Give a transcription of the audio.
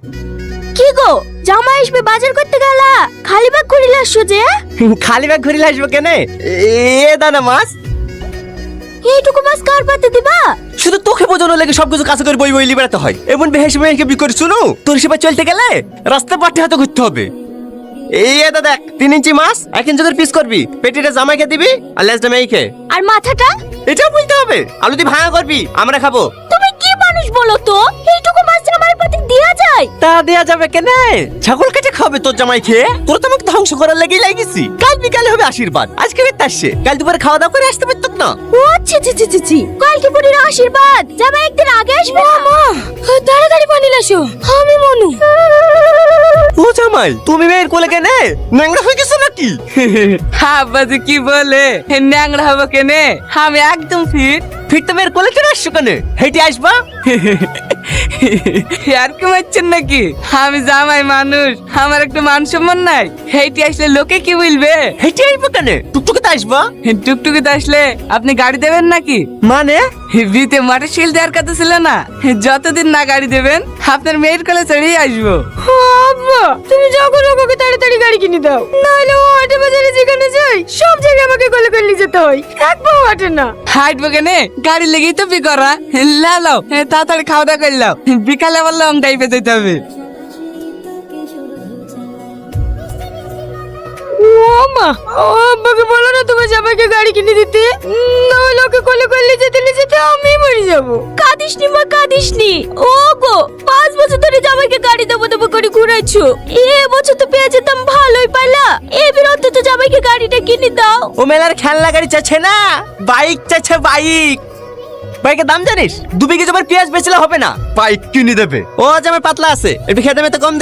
কি গো, জামাই আসবে বাজার করতে গেলা, খালি ব্যাগ করিলে আসছো যে? খালি ব্যাগ ঘুরিলে আসবো কেনে? দানা মাছ এইটুকু মাছ কার পাতে দিবা? শুধু তোকে বোঝানো লাগে সবকিছু কাছে করে বই বই বেড়াতে হয়। এমন বেহেস বেহেকে বি করে শুনো, তোর সেবা চলতে গেলে রাস্তা পাটে হাতে ঘুরতে হবে। দাদা দেখ, 3 ইঞ্চি মাছ 1 ইঞ্চি করে পিস করবি, পেটিটা জামাইকে দিবি আর লেজটা মেয়েকে। আর মাথাটা? এটাও বলতে হবে, আলু দিয়ে ভাঙা করবি, আমরা খাবো। তুমি কি মানুষ বলো তো, এইটুকু মাছ জামাইয়ের পাতে দেয়া যায়? তা দেয়া যাবে কেনে? ছাগল কেটে খাবে তোর জামাই খেয়ে? তোর তো আমাকে ধ্বংস করার লেগেই লাগিয়েছি। কাল বিকালে হবে আশীর্বাদ, আজকে বেতে আসছে, কাল দুপুরে খাওয়া দাওয়া করে আসতে পারত না? ও ছি ছি ছি ছি ছি, কালকে পরির আশীর্বাদ, জামাই একদিন আগে আসবে না? মা, তাড়াতাড়ি পানি লাসো, আমি মনু। ও জামাই, তুমি মেয়ের কোলে কেনে? ন্যাংরা হয়ে গেছো নাকি? আব্বাজি কি বলে, ন্যাংরা হবো কেনে? আমি একদম ফিট। ফির তো মেয়ের কোলে কেন আসছো কেনে? হেঁটে আসবা। আর কি মারছেন নাকি? আমি জামাই মানুষ, আমার একটু মান সম্মান নাই? হেঁটে আসলে লোকে কি বলবে? হেঁটে আসবো কেনে? টুকটুকে আসবা। টুকটুকিতে আসলে আপনি গাড়ি দেবেন নাকি? মানে? বিতে মাঠে শিল দেওয়ার কথা ছিল না? যতদিন না গাড়ি দেবেন আপনার মেয়ের কোলে চড়েই আসবো। আব্বা, তুমি যখন ওকে তাড়াতাড়ি গাড়ি কিনে দাও, নাহলে ও হাটে বাজারে যেখানে যাই সব জায়গায় আমাকে কোলে করে নিয়ে যেতে হয়, এক পাও হাঁটে না। হাঁটবো কেনে? গাড়ি লেগেই তো করা। লাও তাড়াতাড়ি খাওয়া দাওয়া করলাম, বিকালে আবার লং ড্রাইভে যেতে হবে। ও মা, আব্বাকে বলো না তোমার জামাইকে গাড়ি কিনে দিতে, নাহলে ওকে কোলে করে নিয়ে যেতে আমি মরে যাব। কাঁদিস নি মা, কাঁদিস নি। ও গো, 5 বছর ধরে জামাইকে গাড়ি দেবো দেবো করে ঘুরাইছো, বছর তো পেঁয়াজের দাম ভালোই পাইলা, এবার অন্তত জামাইকে গাড়িটা কিনে দাও। ও মেলার খেলনা গাড়ি চাচ্ছে না, বাইক চাচ্ছে বাইক। বাইকের দাম জানিস? 2 বিঘে জমির পেঁয়াজ বেচলে হবে না, বাইক কিনে দেবে। ও আজ আমার পাতলা আছে, একটু খেতে মেতে কম দেবে।